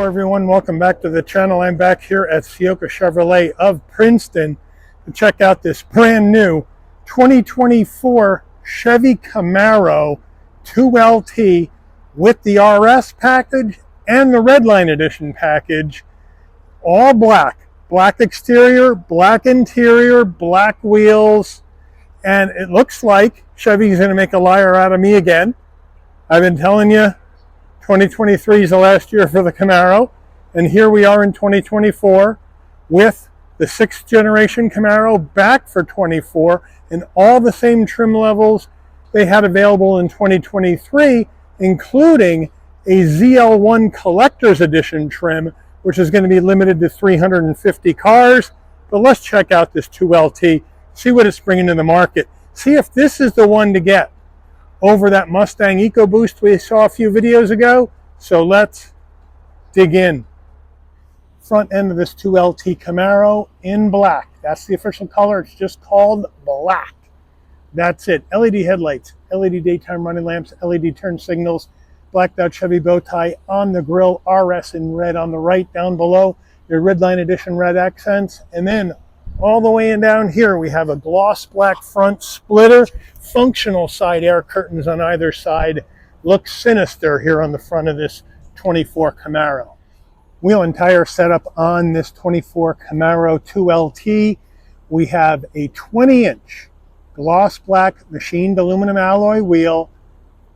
Hello everyone, welcome back to the channel. I'm back here at Ciocca Chevrolet of Princeton to check out this brand new 2024 Chevy Camaro 2LT with the RS package and the Redline Edition package. All black. Black exterior, black interior, black wheels, and it looks like Chevy's going to make a liar out of me again. I've been telling you 2023 is the last year for the Camaro, and here we are in 2024 with the 6th generation Camaro back for 24 and all the same trim levels they had available in 2023, including a ZL1 Collector's Edition trim, which is going to be limited to 350 cars. But let's check out this 2LT, see what it's bringing to the market, see if this is the one to get over that Mustang EcoBoost we saw a few videos ago. So let's dig in. Front end of this 2LT Camaro in black. That's the official color. It's just called black. That's it. LED headlights, LED daytime running lamps, LED turn signals, blacked out Chevy bow tie on the grille, RS in red on the right. Down below, your Redline Edition red accents. And then all the way in down here, we have a gloss black front splitter, functional side air curtains on either side. Looks sinister here on the front of this 24 Camaro. Wheel and tire setup on this 24 Camaro 2LT. We have a 20-inch gloss black machined aluminum alloy wheel,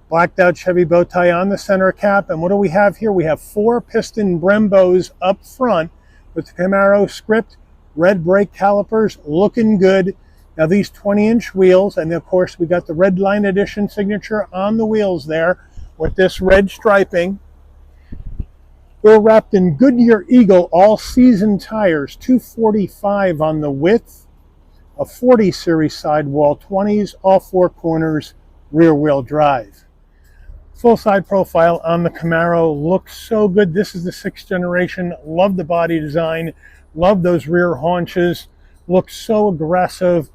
blacked out Chevy bow tie on the center cap. And what do we have here? We have 4 piston Brembos up front with the Camaro script, red brake calipers, looking good. Now these 20-inch wheels, and of course we got the Redline Edition signature on the wheels there with this red striping. They're wrapped in Goodyear Eagle all-season tires, 245 on the width, a 40 series sidewall, 20s, all 4 corners, rear-wheel drive. Full side profile on the Camaro looks so good. This is the 6th generation. Love the body design. Love those rear haunches. Looks so aggressive.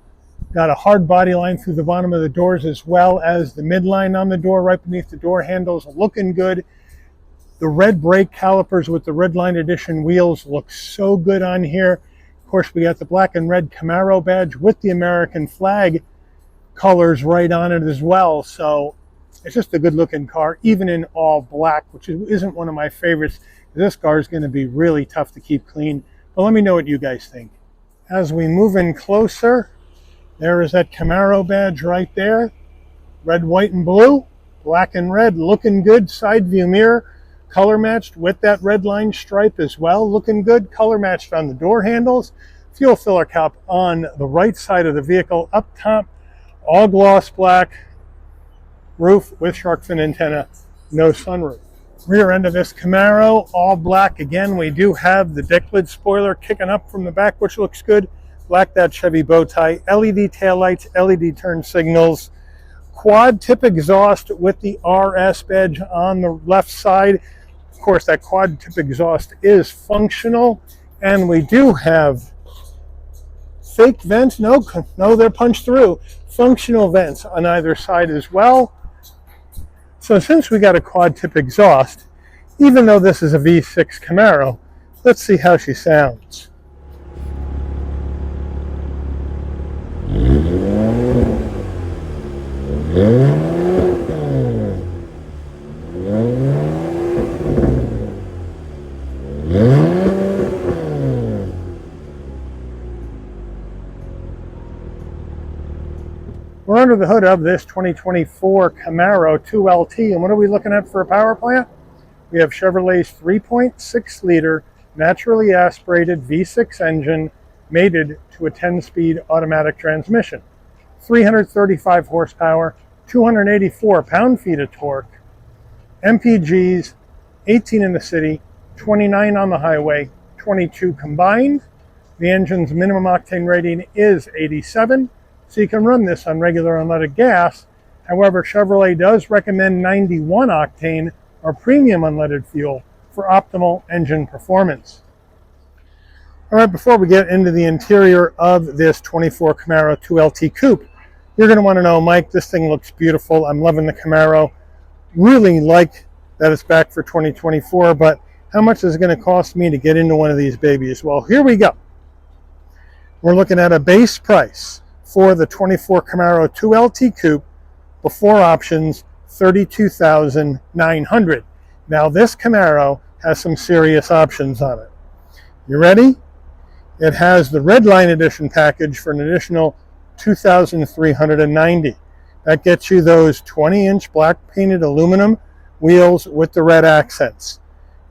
Got a hard body line through the bottom of the doors as well as the midline on the door right beneath the door handles. Looking good. The red brake calipers with the Redline Edition wheels look so good on here. Of course, we got the black and red Camaro badge with the American flag colors right on it as well. So it's just a good looking car, even in all black, which isn't one of my favorites. This car is going to be really tough to keep clean. But let me know what you guys think. As we move in closer, there is that Camaro badge right there. Red, white, and blue. Black and red, looking good. Side view mirror, color matched with that red line stripe as well. Looking good. Color matched on the door handles. Fuel filler cap on the right side of the vehicle. Up top, all gloss black. Roof with shark fin antenna. No sunroof. Rear end of this Camaro, all black. Again, we do have the deck lid spoiler kicking up from the back, which looks good. Blacked out Chevy bow tie, LED taillights, LED turn signals, quad tip exhaust with the RS badge on the left side. Of course, that quad tip exhaust is functional. And we do have fake vents. No, they're punched through. Functional vents on either side as well. So since we got a quad tip exhaust, even though this is a V6 Camaro, let's see how she sounds. We're under the hood of this 2024 Camaro 2LT, and what are we looking at for a power plant? We have Chevrolet's 3.6-liter naturally aspirated V6 engine mated to a 10-speed automatic transmission. 335 horsepower, 284 pound-feet of torque, MPGs, 18 in the city, 29 on the highway, 22 combined. The engine's minimum octane rating is 87. So you can run this on regular unleaded gas. However, Chevrolet does recommend 91 octane or premium unleaded fuel for optimal engine performance. All right, before we get into the interior of this 24 Camaro 2LT Coupe, you're going to want to know, Mike, this thing looks beautiful. I'm loving the Camaro. Really like that it's back for 2024, but how much is it going to cost me to get into one of these babies? Well, here we go. We're looking at a base price for the 24 Camaro 2LT Coupe before options, $32,900. Now this Camaro has some serious options on it. You ready? It has the Red Line Edition package for an additional $2,390. That gets you those 20-inch black painted aluminum wheels with the red accents.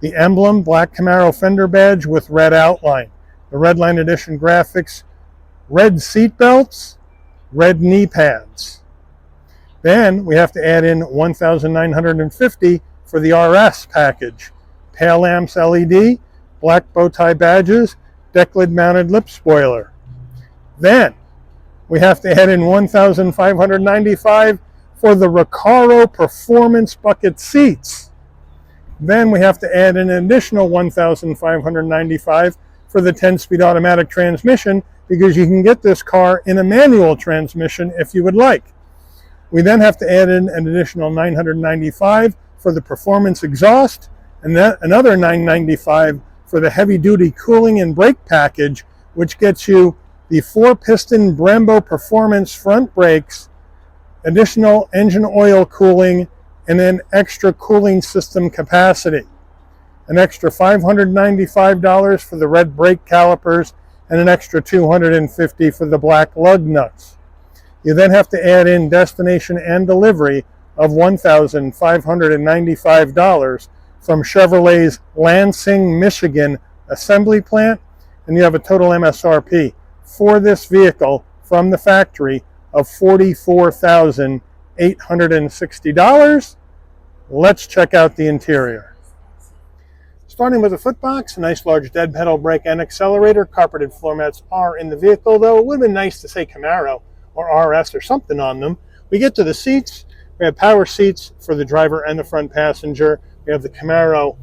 The emblem black Camaro fender badge with red outline. The Red Line Edition graphics, red seat belts, red knee pads. Then we have to add in $1,950 for the RS package. Tail lamps LED, black bow tie badges, deck lid mounted lip spoiler. Then we have to add in $1,595 for the Recaro Performance bucket seats. Then we have to add an additional $1,595 for the 10-speed automatic transmission, because you can get this car in a manual transmission if you would like. We then have to add in an additional $995 for the performance exhaust, and then another $995 for the heavy-duty cooling and brake package, which gets you the 4-piston Brembo Performance front brakes, additional engine oil cooling, and then extra cooling system capacity. An extra $595 for the red brake calipers, and an extra $250 for the black lug nuts. You then have to add in destination and delivery of $1,595 from Chevrolet's Lansing, Michigan assembly plant, and you have a total MSRP for this vehicle from the factory of $44,860. Let's check out the interior. Starting with the footbox, a nice large dead pedal brake and accelerator. Carpeted floor mats are in the vehicle, though it would have been nice to say Camaro or RS or something on them. We get to the seats. We have power seats for the driver and the front passenger. We have the Camaro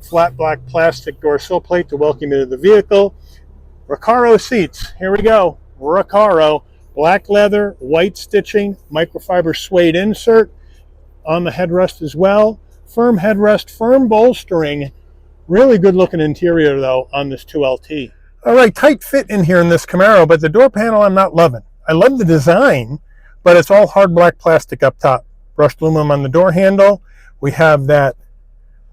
flat black plastic door sill plate to welcome you to the vehicle. Recaro seats, here we go. Recaro, black leather, white stitching, microfiber suede insert on the headrest as well. Firm headrest, firm bolstering. Really good looking interior though on this 2LT. All right, tight fit in here in this Camaro, but the door panel I'm not loving. I love the design, but it's all hard black plastic up top. Brushed aluminum on the door handle. We have that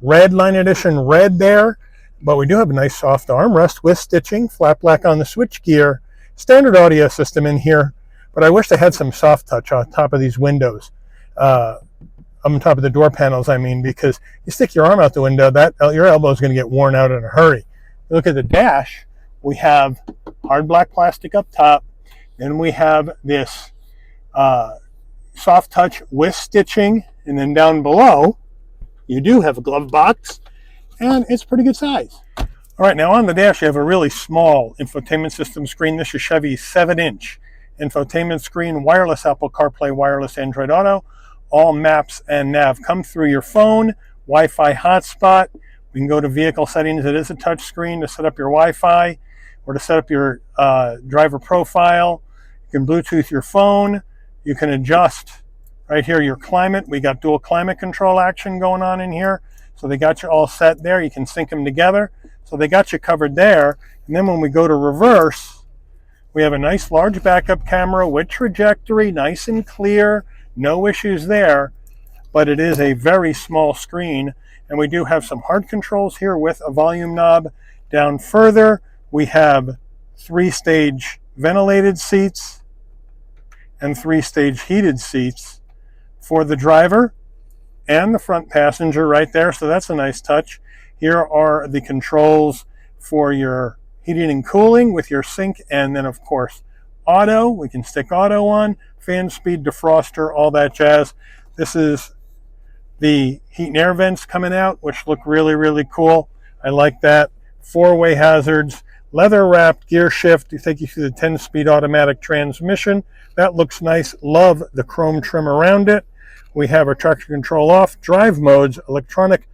Red Line Edition red there, but we do have a nice soft armrest with stitching, flat black on the switchgear, standard audio system in here, but I wish they had some soft touch on top of these windows, on top of the door panels, I mean, because you stick your arm out the window, your elbow is going to get worn out in a hurry. Look at the dash. We have hard black plastic up top, then we have this soft touch with stitching, and then down below you do have a glove box, and it's pretty good size. All right, now on the dash you have a really small infotainment system screen. This is Chevy's 7-inch infotainment screen, wireless Apple CarPlay, wireless Android Auto. All maps and nav come through your phone. Wi-Fi hotspot. We can go to vehicle settings. It is a touch screen to set up your Wi-Fi or to set up your driver profile. You can Bluetooth your phone. You can adjust right here your climate. We got dual climate control action going on in here. So they got you all set there. You can sync them together. So they got you covered there. And then when we go to reverse, we have a nice large backup camera with trajectory, nice and clear. No issues there, but it is a very small screen. And we do have some hard controls here with a volume knob. Down further, we have 3-stage ventilated seats and 3-stage heated seats for the driver and the front passenger right there. So that's a nice touch. Here are the controls for your heating and cooling with your sync, and then of course auto. We can stick auto on, fan speed, defroster, all that jazz. This is the heat and air vents coming out, which look really, really cool. I like that. 4-way hazards, leather wrapped gear shift to take you through the 10-speed automatic transmission. That looks nice. Love the chrome trim around it. We have our traction control off, drive modes, electronic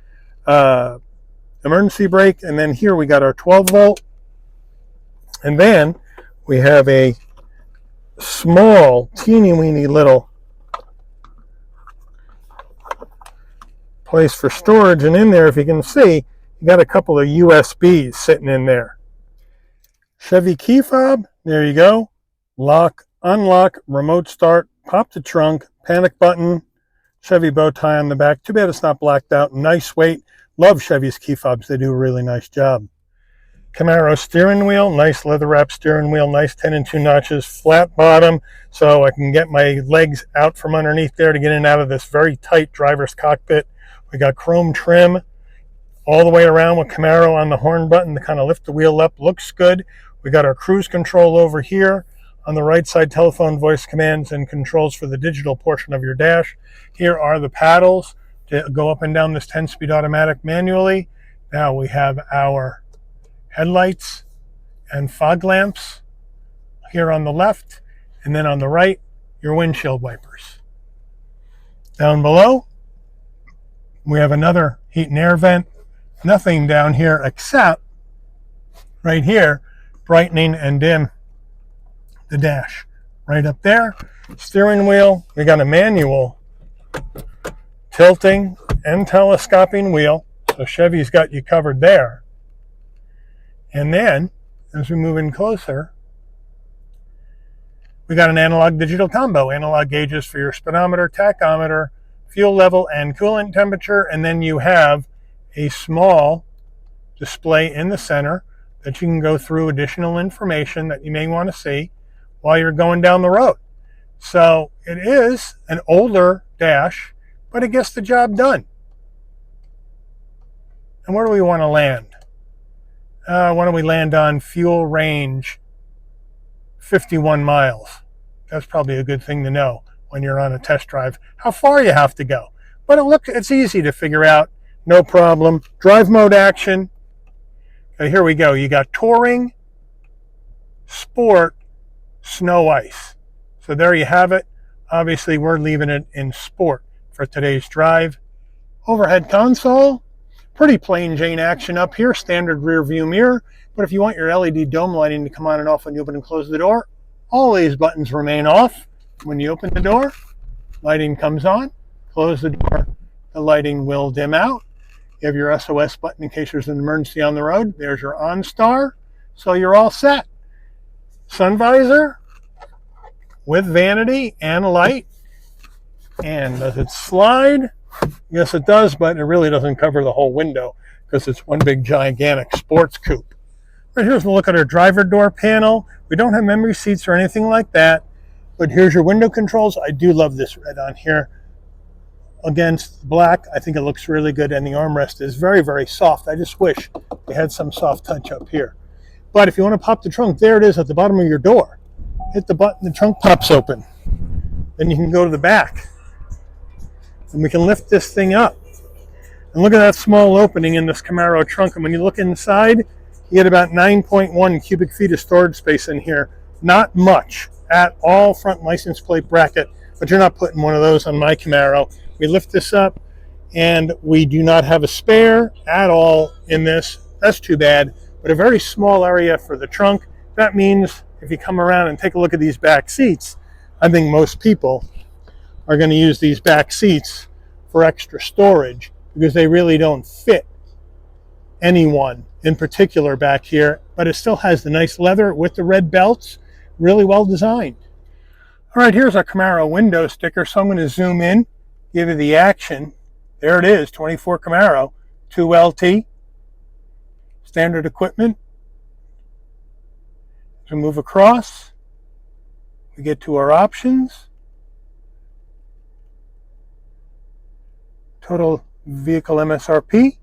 emergency brake, and then here we got our 12-volt. And then we have a small, teeny-weeny little place for storage, and in there, if you can see, You got a couple of USBs sitting in there. Chevy key fob, there you go. Lock, unlock, remote start, pop the trunk, panic button, Chevy bow tie on the back. Too bad it's not blacked out. Nice weight. Love Chevy's key fobs. They do a really nice job. Camaro steering wheel, nice leather wrap steering wheel, nice 10 and 2 notches, flat bottom, so I can get my legs out from underneath there to get in and out of this very tight driver's cockpit. We got chrome trim all the way around with Camaro on the horn button to kind of lift the wheel up. Looks good. We got our cruise control over here. On the right side, telephone voice commands and controls for the digital portion of your dash. Here are the paddles to go up and down this 10-speed automatic manually. Now we have our headlights and fog lamps here on the left, and then on the right, your windshield wipers. Down below, we have another heat and air vent. Nothing down here except right here, brightening and dim the dash. Right up there, steering wheel, we got a manual tilting and telescoping wheel, so Chevy's got you covered there. And then, as we move in closer, we got an analog digital combo. Analog gauges for your speedometer, tachometer, fuel level, and coolant temperature. And then you have a small display in the center that you can go through additional information that you may want to see while you're going down the road. So it is an older dash, but it gets the job done. And where do we want to land? Why don't we land on fuel range 51 miles? That's probably a good thing to know when you're on a test drive, how far you have to go. But it's easy to figure out, no problem. Drive mode action. Okay, here we go. You got touring, sport, snow, ice. So there you have it. Obviously, we're leaving it in sport for today's drive. Overhead console. Pretty plain Jane action up here, standard rear view mirror. But if you want your LED dome lighting to come on and off when you open and close the door, all these buttons remain off. When you open the door, lighting comes on. Close the door, the lighting will dim out. You have your SOS button in case there's an emergency on the road. There's your OnStar, so you're all set. Sun visor with vanity and light. And does it slide? Yes, it does, but it really doesn't cover the whole window because it's one big gigantic sports coupe. Right, here's a look at our driver door panel. We don't have memory seats or anything like that, but here's your window controls. I do love this red on here against black. I think it looks really good, and the armrest is very, very soft. I just wish they had some soft touch up here. But if you want to pop the trunk, there it is at the bottom of your door. Hit the button, the trunk pops open. Then you can go to the back. And we can lift this thing up. And look at that small opening in this Camaro trunk. And when you look inside, you get about 9.1 cubic feet of storage space in here. Not much at all. Front license plate bracket, but you're not putting one of those on my Camaro. We lift this up, and we do not have a spare at all in this. That's too bad, but a very small area for the trunk. That means if you come around and take a look at these back seats, I think most people are going to use these back seats for extra storage because they really don't fit anyone in particular back here, but it still has the nice leather with the red belts, really well designed. All right, here's our Camaro window sticker, so I'm going to zoom in, give you the action. There it is, 24 Camaro, 2LT, standard equipment. As we move across, we get to our options. Total vehicle MSRP,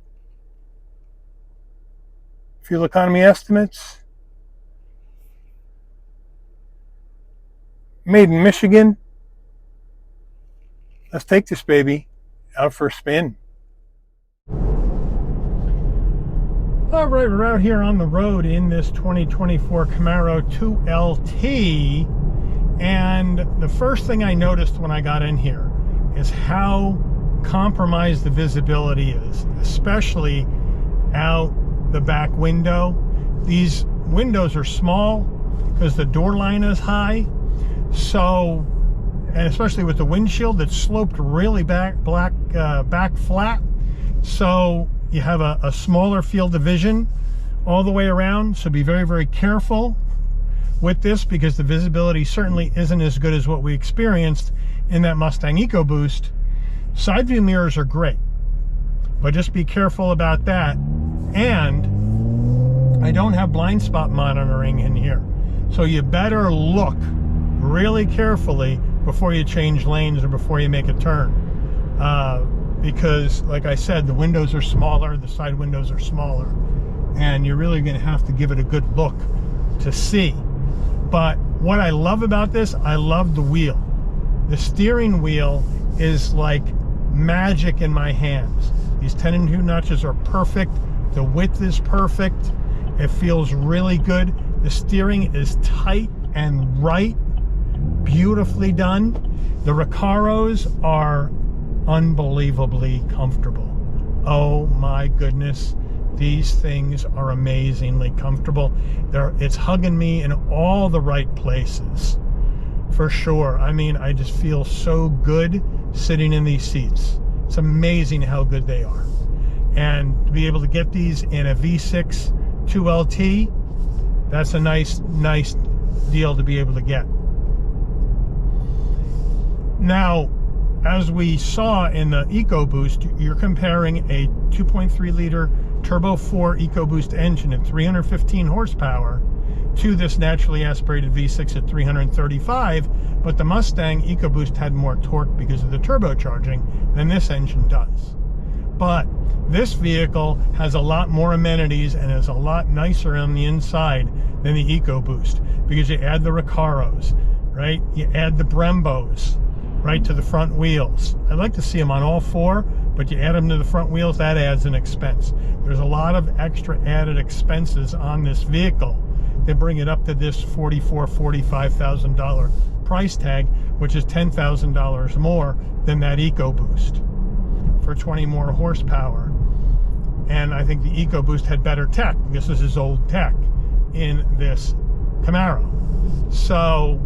fuel economy estimates, made in Michigan. Let's take this baby out for a spin. All right, we're out here on the road in this 2024 Camaro 2LT, and the first thing I noticed when I got in here is how compromised the visibility is, especially out the back window. These windows are small because the door line is high, so, and especially with the windshield that's sloped really back flat, so You have a smaller field of vision all the way around, so be very, very careful with this, because the visibility certainly isn't as good as what we experienced in that Mustang EcoBoost. Side view mirrors are great, but just be careful about that. And I don't have blind spot monitoring in here, so you better look really carefully before you change lanes or before you make a turn, because like I said, the windows are smaller, the side windows are smaller, and you're really going to have to give it a good look to see. But what I love about this, I love the wheel. The steering wheel is like magic in my hands. These 10 and 2 notches are perfect. The width is perfect. It feels really good. The steering is tight and right, beautifully done. The Recaros are unbelievably comfortable. Oh my goodness. These things are amazingly comfortable. It's hugging me in all the right places, for sure. I mean, I just feel so good sitting in these seats. It's amazing how good they are. And to be able to get these in a V6 2LT, that's a nice deal to be able to get. Now, as we saw in the EcoBoost, you're comparing a 2.3 liter Turbo 4 EcoBoost engine at 315 horsepower to this naturally aspirated V6 at 335, but the Mustang EcoBoost had more torque because of the turbocharging than this engine does. But this vehicle has a lot more amenities and is a lot nicer on the inside than the EcoBoost, because you add the Recaros, right? You add the Brembos right to the front wheels. I'd like to see them on all four, but you add them to the front wheels, that adds an expense. There's a lot of extra added expenses on this vehicle. They bring it up to this $44,000, $45,000 price tag, which is $10,000 more than that EcoBoost for 20 more horsepower. And I think the EcoBoost had better tech, because this is old tech in this Camaro. So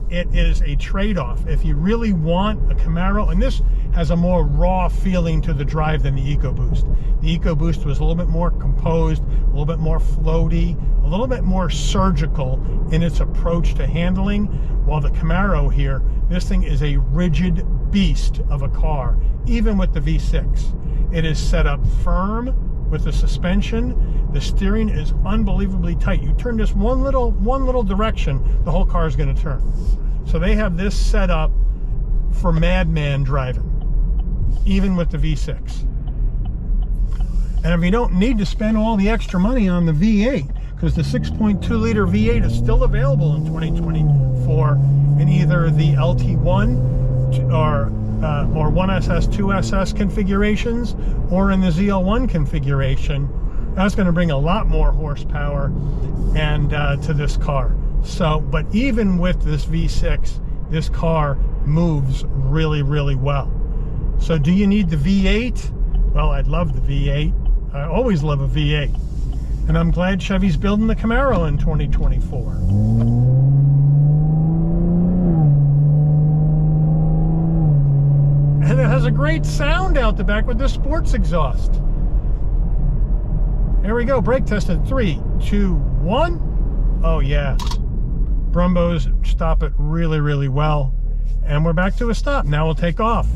it is a trade-off. If you really want a Camaro, and this has a more raw feeling to the drive than the EcoBoost. The EcoBoost was a little bit more composed, a little bit more floaty, a little bit more surgical in its approach to handling, while the Camaro here, this thing is a rigid beast of a car, even with the V6. It is set up firm with the suspension. The steering is unbelievably tight. You turn this one little direction, the whole car is going to turn. So they have this set up for madman driving, even with the V6. And if you don't need to spend all the extra money on the V8, because the 6.2 liter V8 is still available in 2024 in either the LT1 or 1SS, 2SS configurations, or in the ZL1 configuration, that's going to bring a lot more horsepower and to this car. So, but even with this V6, this car moves really, really well. So do you need the V8? Well, I'd love the V8. I always love a V8. And I'm glad Chevy's building the Camaro in 2024. And it has a great sound out the back with the sports exhaust. Here we go, brake tested. 3, 2, 1. Oh yeah. Brembos stop it really, really well. And we're back to a stop. Now we'll take off.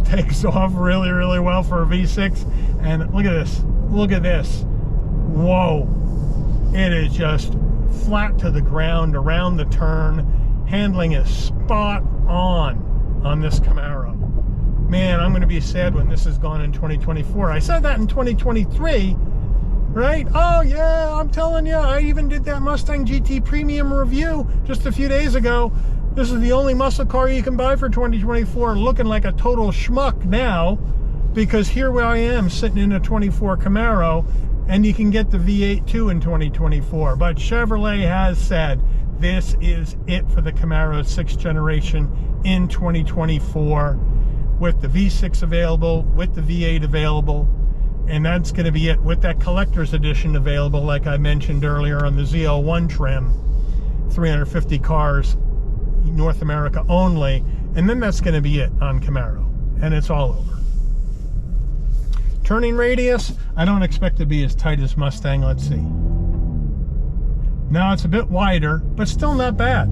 Takes off really, really well for a V6. And look at this. Look at this. Whoa. It is just flat to the ground, around the turn. Handling is spot on this Camaro. Man, I'm going to be sad when this is gone in 2024. I said that in 2023, right? Oh yeah, I'm telling you, I even did that Mustang GT Premium review just a few days ago. This is the only muscle car you can buy for 2024, looking like a total schmuck now, because here I am sitting in a 24 Camaro, and you can get the V8 too in 2024. But Chevrolet has said this is it for the Camaro 6th generation in 2024, with the V6 available, with the V8 available, and that's going to be it, with that collector's edition available, like I mentioned earlier, on the ZL1 trim. 350 cars North America only, and then that's going to be it on Camaro, and it's all over. Turning radius, I don't expect to be as tight as Mustang. Let's see. Now it's a bit wider, but still not bad.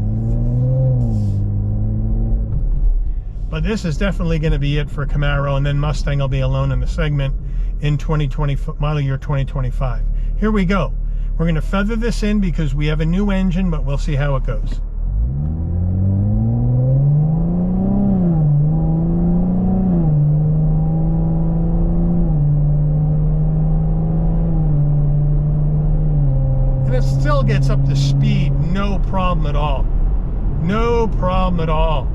But this is definitely going to be it for Camaro, and then Mustang will be alone in the segment in model year 2025. Here we go. We're going to feather this in because we have a new engine, but we'll see how it goes. And it still gets up to speed, no problem at all. No problem at all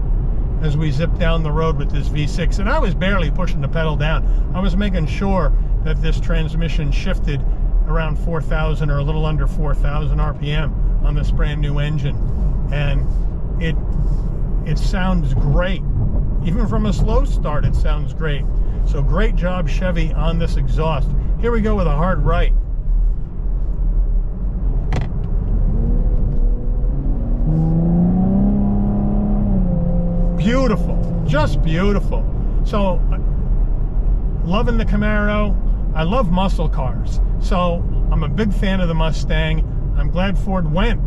as we zip down the road with this V6. And I was barely pushing the pedal down. I was making sure that this transmission shifted around 4,000 or a little under 4,000 RPM on this brand new engine. And it sounds great. Even from a slow start, it sounds great. So great job, Chevy, on this exhaust. Here we go with a hard right. Beautiful, just beautiful. So, loving the Camaro. I love muscle cars, so I'm a big fan of the Mustang. I'm glad Ford went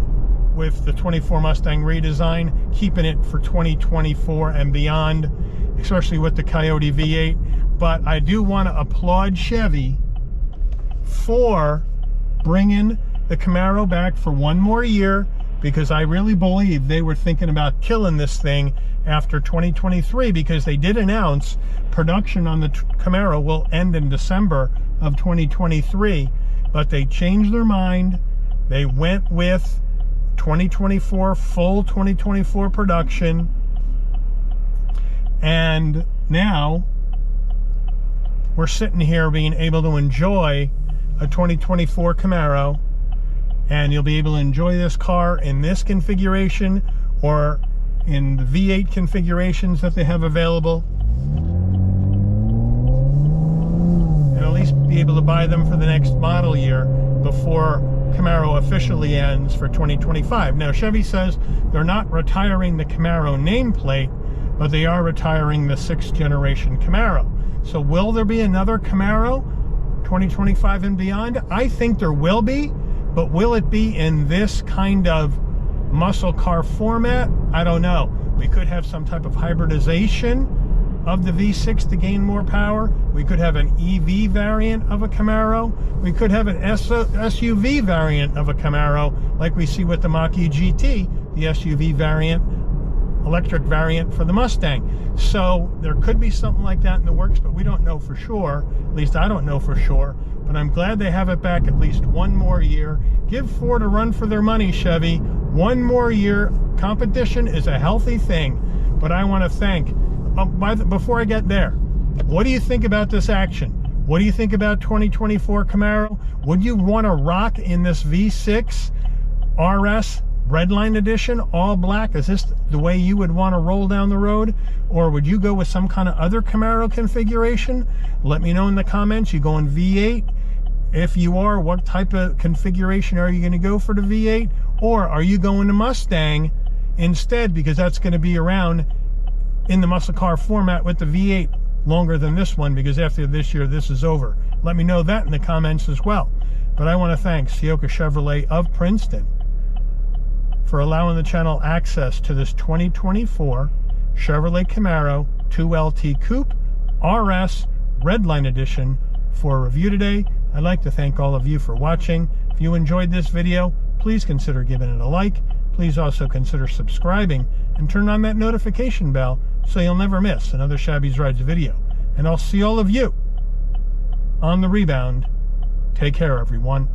with the 24 Mustang redesign, keeping it for 2024 and beyond, especially with the Coyote V8. But I do want to applaud Chevy for bringing the Camaro back for one more year, because I really believe they were thinking about killing this thing after 2023, because they did announce production on the Camaro will end in December of 2023, but they changed their mind. They went with 2024, full 2024 production, and now we're sitting here being able to enjoy a 2024 Camaro, and you'll be able to enjoy this car in this configuration or in the V8 configurations that they have available, and at least be able to buy them for the next model year before Camaro officially ends for 2025. Now, Chevy says they're not retiring the Camaro nameplate, but they are retiring the 6th generation Camaro. So will there be another Camaro 2025 and beyond? I think there will be, but will it be in this kind of muscle car format? I don't know. We could have some type of hybridization of the V6 to gain more power. We could have an EV variant of a Camaro. We could have an SUV variant of a Camaro, like we see with the Mach-E GT, the SUV variant, electric variant for the Mustang. So there could be something like that in the works, but we don't know for sure. At least I don't know for sure. But I'm glad they have it back at least one more year. Give Ford a run for their money, Chevy. One more year. Competition is a healthy thing. But I want to thank, before I get there, what do you think about this action? What do you think about 2024 Camaro? Would you want to rock in this V6 RS Redline Edition, all black? Is this the way you would want to roll down the road? Or would you go with some kind of other Camaro configuration? Let me know in the comments. You going V8? If you are, what type of configuration are you going to go for the V8? Or are you going to Mustang instead, because that's going to be around in the muscle car format with the V8 longer than this one, because after this year this is over? Let me know that in the comments as well. But I want to thank Ciocca Chevrolet of Princeton for allowing the channel access to this 2024 Chevrolet Camaro 2LT Coupe RS Redline Edition for review today. I'd like to thank all of you for watching. If you enjoyed this video, please consider giving it a like. Please also consider subscribing and turn on that notification bell so you'll never miss another Shabby's Rides video. And I'll see all of you on the rebound. Take care, everyone.